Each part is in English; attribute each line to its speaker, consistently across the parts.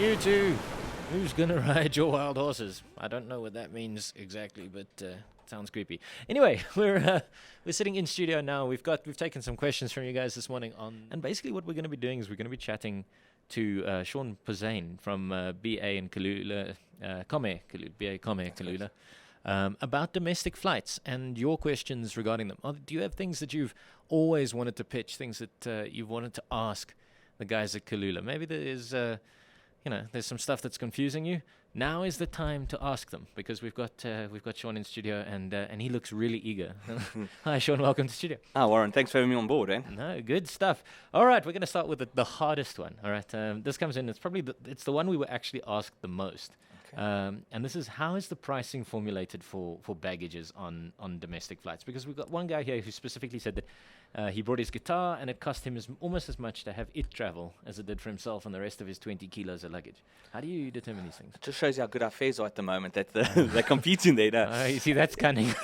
Speaker 1: You two, who's gonna ride your wild horses? I don't know what that means exactly, but sounds creepy. Anyway, we're sitting in studio now. We've taken some questions from you guys this morning and basically what we're going to be doing is we're going to be chatting to Shaun Pozyn from BA in Kulula, BA Kulula, about domestic flights and your questions regarding them. Do you have things that you've always wanted to pitch, things that you've wanted to ask the guys at Kulula? Maybe there is, there's some stuff that's confusing you. Now is the time to ask them because we've got Shaun in studio and he looks really eager. Hi, Shaun. Welcome to studio.
Speaker 2: Oh, Warren, thanks for having me on board, eh?
Speaker 1: No, good stuff. All right, we're going to start with the hardest one. All right, this comes in. It's probably it's the one we were actually asked the most. Okay. And this is, how is the pricing formulated for baggages on domestic flights? Because we've got one guy here who specifically said that he brought his guitar and it cost him almost as much to have it travel as it did for himself and the rest of his 20 kilos of luggage. How do you determine these things?
Speaker 2: It just shows you how good our fares are at the moment, that they're competing there now.
Speaker 1: You see, that's cunning.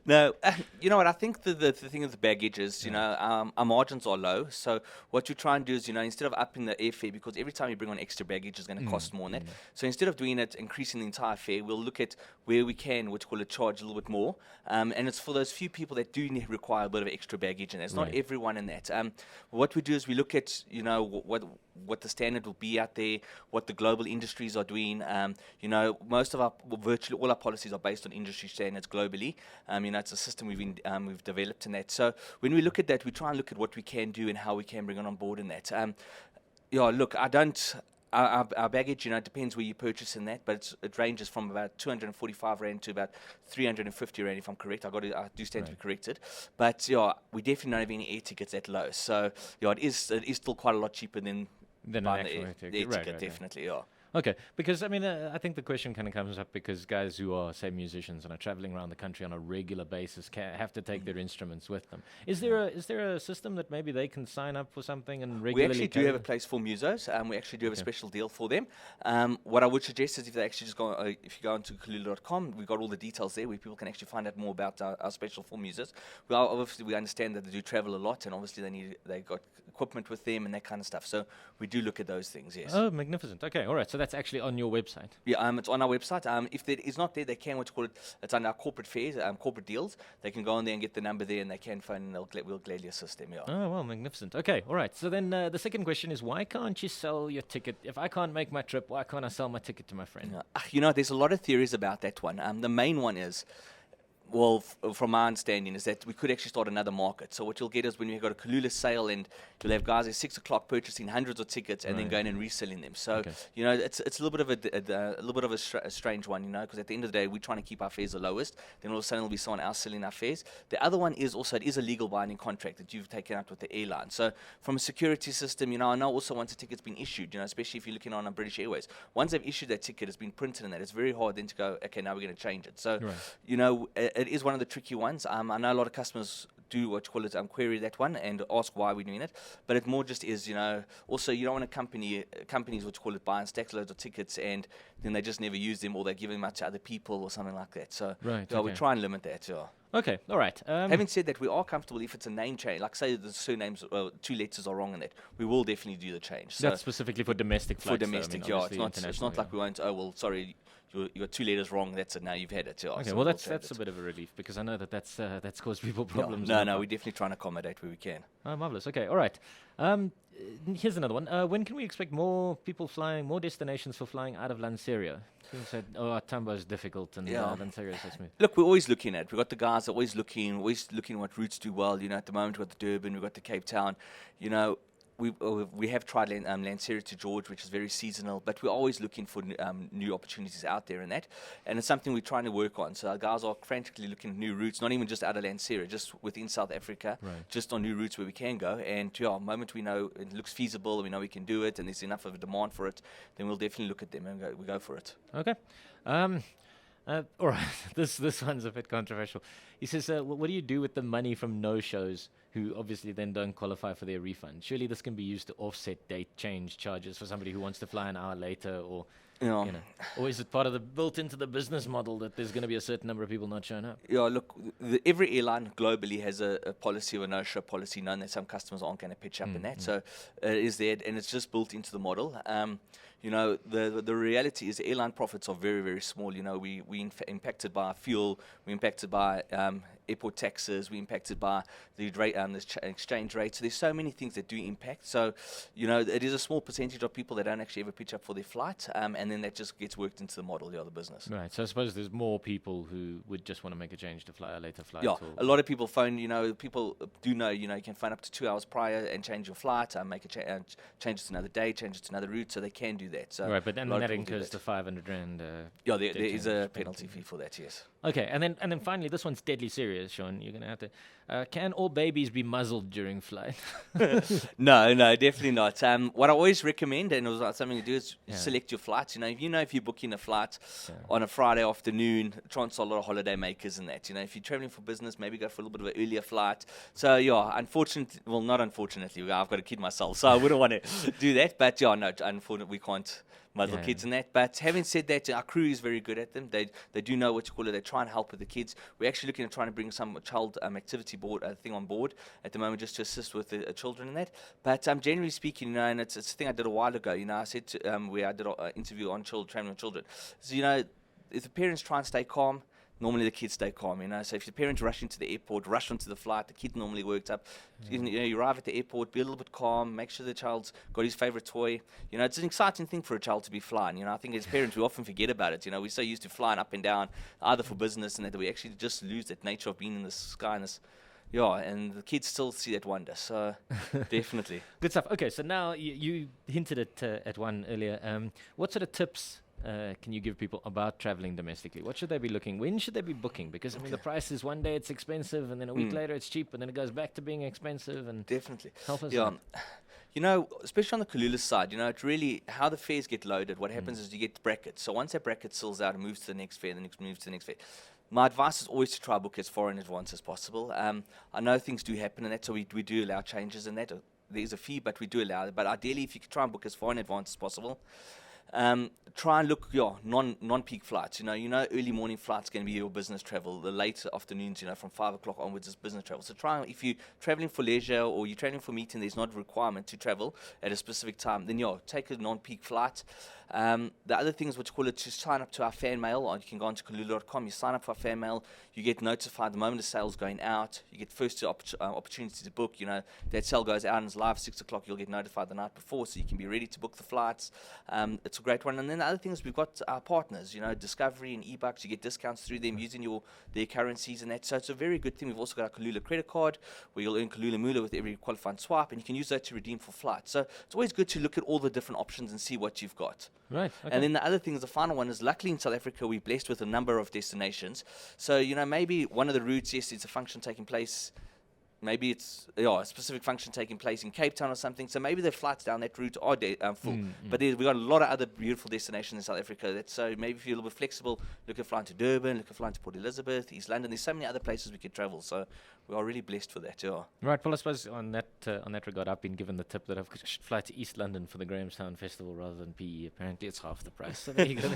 Speaker 2: No, you know what, I think the thing with the baggage is, our margins are low. So what you try and do is, instead of upping the airfare, because every time you bring on extra baggage is going to cost more than that. So instead of doing it, increasing the entire fare, we'll look at where we can, charge a little bit more. And it's for those few people that do require a bit of extra baggage, and it's not everyone in that. What we do is we look at, what the standard will be out there, what the global industries are doing. Most of virtually all our policies are based on industry standards globally. It's a system we've developed in that. So when we look at that, we try and look at what we can do and how we can bring it on board in that. Look, I don't. Our baggage, it depends where you purchase in that, but it ranges from about 245 Rand to about 350 Rand, if I'm correct. I do stand to be corrected. But, we definitely don't have any air tickets that low. So, it is still quite a lot cheaper than buying the air ticket, definitely, yeah.
Speaker 1: Okay, because I think the question kind of comes up because guys who are, say, musicians and are traveling around the country on a regular basis have to take their instruments with them. Is there a system that maybe they can sign up for something and regularly?
Speaker 2: We actually do have a place for musos. We actually do have a special deal for them. What I would suggest is if they actually just go, if you go onto kulula.com, we've got all the details there where people can actually find out more about our special for musos. Well, obviously we understand that they do travel a lot, and obviously they got equipment with them and that kind of stuff. So we do look at those things. Yes.
Speaker 1: Oh, magnificent. Okay, all right. So that's actually on your website.
Speaker 2: Yeah, it's on our website. If it is not there, they can it's on our corporate fairs, corporate deals. They can go on there and get the number there, and they can phone, and we'll gladly assist them. Yeah.
Speaker 1: Oh, well, magnificent. Okay, all right. So then the second question is, why can't you sell your ticket? If I can't make my trip, why can't I sell my ticket to my friend?
Speaker 2: There's a lot of theories about that one. The main one is, from my understanding, is that we could actually start another market. So what you'll get is when you've got a Kulula sale and you'll have guys at 6 o'clock purchasing hundreds of tickets and then going and reselling them. So, it's a little bit of a strange one, because at the end of the day, we're trying to keep our fares the lowest. Then all of a sudden, there'll be someone else selling our fares. The other one is also, it is a legal binding contract that you've taken out with the airline. So from a security system, I know also once a ticket's been issued, especially if you're looking on British Airways, once they've issued that ticket, it's been printed in that, it's very hard then to go, okay, now we're going to change it. So, it is one of the tricky ones. I know a lot of customers do query that one and ask why we're doing it, but it more just is, also you don't want companies buy and stack loads of tickets and then they just never use them, or they give them out to other people or something like that. So we try and limit that.
Speaker 1: Okay, all right.
Speaker 2: Having said that, we are comfortable if it's a name change, like say the surnames, 2 letters are wrong in that, we will definitely do the change. So
Speaker 1: that's specifically for domestic flights.
Speaker 2: For domestic, it's not like we won't. Oh well, sorry, you got 2 letters wrong. That's it. Now you've had it.
Speaker 1: Okay, so well that's a bit of a relief because I know that's caused people problems.
Speaker 2: No, we're definitely trying to accommodate where we can.
Speaker 1: Oh, marvelous. Okay, all right. Here's another one. When can we expect more people flying, more destinations for flying out of Lanseria? People said, Tambo is difficult and Lanseria is so smooth.
Speaker 2: Look, we're always looking at. We've got the guys that are always looking what routes do well. At the moment we've got the Durban, we've got the Cape Town. We have tried Lanseria to George, which is very seasonal, but we're always looking for new opportunities out there in that, and it's something we're trying to work on. So our guys are frantically looking at new routes, not even just out of Lanseria, just within South Africa, just on new routes where we can go. And the moment we know it looks feasible, we know we can do it, and there's enough of a demand for it, then we'll definitely look at them and we go for it.
Speaker 1: Okay. All right, this one's a bit controversial. He says, what do you do with the money from no-shows who obviously then don't qualify for their refund? Surely this can be used to offset date change charges for somebody who wants to fly an hour later, or or is it part of the built into the business model that there's going to be a certain number of people not showing up?
Speaker 2: Yeah, look, every airline globally has a policy or a no-show policy, knowing that some customers aren't going to pitch up in that. So it is there, and it's just built into the model. the reality is airline profits are very, very small. We impacted by fuel, we impacted by airport taxes, we impacted by the rate exchange rate. So there's so many things that do impact. So it is a small percentage of people that don't actually ever pitch up for their flight, and then that just gets worked into the model, the business.
Speaker 1: Right. So I suppose there's more people who would just want to make a change to fly a later flight.
Speaker 2: Yeah, a lot of people phone. People do know. You can phone up to 2 hours prior and change your flight, make a change it to another day, change it to another route, so they can do that. So
Speaker 1: right, but then that incurs the 500 rand.
Speaker 2: Yeah, there is a penalty fee for that. Yes.
Speaker 1: Okay, and then finally, this one's deadly serious, Shaun. You're gonna have to. Can all babies be muzzled during flight?
Speaker 2: No, definitely not. What I always recommend, and it was something to do, is select your flights. If you're booking a flight on a Friday afternoon, chances are a lot of holiday makers in that. If you're traveling for business, maybe go for a little bit of an earlier flight. So not unfortunately, I've got a kid myself, so I wouldn't want to do that. But unfortunately, we can't muzzle kids in that. But having said that, our crew is very good at them. They do know what you call it. They try and help with the kids. We're actually looking at trying to bring some child activity board thing on board at the moment, just to assist with the children in that. But generally speaking, and it's a thing I did a while ago. I said where I did an interview on traveling with children. So if the parents try and stay calm, normally the kids stay calm, So if the parents rush into the airport, rush onto the flight, the kid normally works up. You arrive at the airport, be a little bit calm, make sure the child's got his favorite toy. It's an exciting thing for a child to be flying. I think as parents we often forget about it. We're so used to flying up and down, either for business and that we actually just lose that nature of being in the sky and this. Yeah, and the kids still see that wonder, so definitely.
Speaker 1: Good stuff. Okay, so now you hinted at one earlier. What sort of tips can you give people about traveling domestically? What should they be looking? When should they be booking? Because the price is one day it's expensive, and then a week later it's cheap, and then it goes back to being expensive. And
Speaker 2: definitely
Speaker 1: help us.
Speaker 2: Yeah. Especially on the Kulula side, it's really how the fares get loaded. What happens is you get brackets. So once that bracket sells out, it moves to the next fare, the next moves to the next fare. My advice is always to try book as far in advance as possible. I know things do happen, and that's so we do allow changes in that. There's a fee, but we do allow it. But ideally, if you could try and book as far in advance as possible. Try and look non-peak flights. Early morning flights going to be your business travel. The late afternoons, from 5 o'clock onwards is business travel. So if you're traveling for leisure or you're traveling for meeting, there's not a requirement to travel at a specific time. Then take a non-peak flight. The other thing is what you call it, to sign up to our fan mail, or you can go onto kulula.com. You sign up for our fan mail. You get notified the moment the sale's going out. You get first opportunity to book. That sale goes out and it's live 6 o'clock. You'll get notified the night before, so you can be ready to book the flights. It's a great one. And then the other thing is we've got our partners, Discovery and eBucks. You get discounts through them using their currencies and that. So it's a very good thing. We've also got our Kulula credit card where you'll earn Kulula Mula with every qualifying swipe, and you can use that to redeem for flights. So it's always good to look at all the different options and see what you've got.
Speaker 1: Right. Okay.
Speaker 2: And then the other thing is the final one is luckily in South Africa we're blessed with a number of destinations. So maybe one of the routes, yes, it's a function taking place. Maybe it's a specific function taking place in Cape Town or something. So maybe the flights down that route are full. But we've got a lot of other beautiful destinations in South Africa. So maybe if you're a little bit flexible, look at flying to Durban, look at flying to Port Elizabeth, East London. There's so many other places we could travel. So we are really blessed for that. Yeah.
Speaker 1: Right. Well, I suppose on that regard, I've been given the tip that I should fly to East London for the Grahamstown Festival rather than PE. Apparently, it's half the price. So there you go.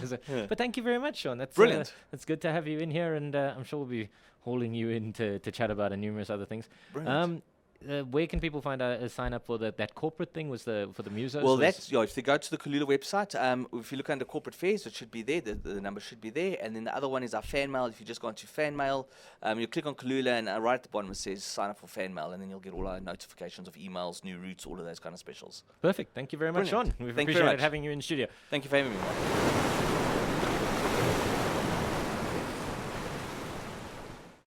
Speaker 1: But thank you very much, Shaun. That's
Speaker 2: brilliant.
Speaker 1: It's good to have you in here, and I'm sure we'll be hauling you in to chat about numerous other things.
Speaker 2: Brilliant.
Speaker 1: Where can people find a sign up for that corporate thing? For the musos?
Speaker 2: Well, if they go to the Kulula website, if you look under corporate fares, it should be there. The number should be there. And then the other one is our fan mail. If you just go into fan mail, you click on Kulula, and right at the bottom it says sign up for fan mail, and then you'll get all our notifications of emails, new routes, all of those kind of specials.
Speaker 1: Perfect. Thank you very much, Shaun. We've appreciated having you in studio.
Speaker 2: Thank you for having me.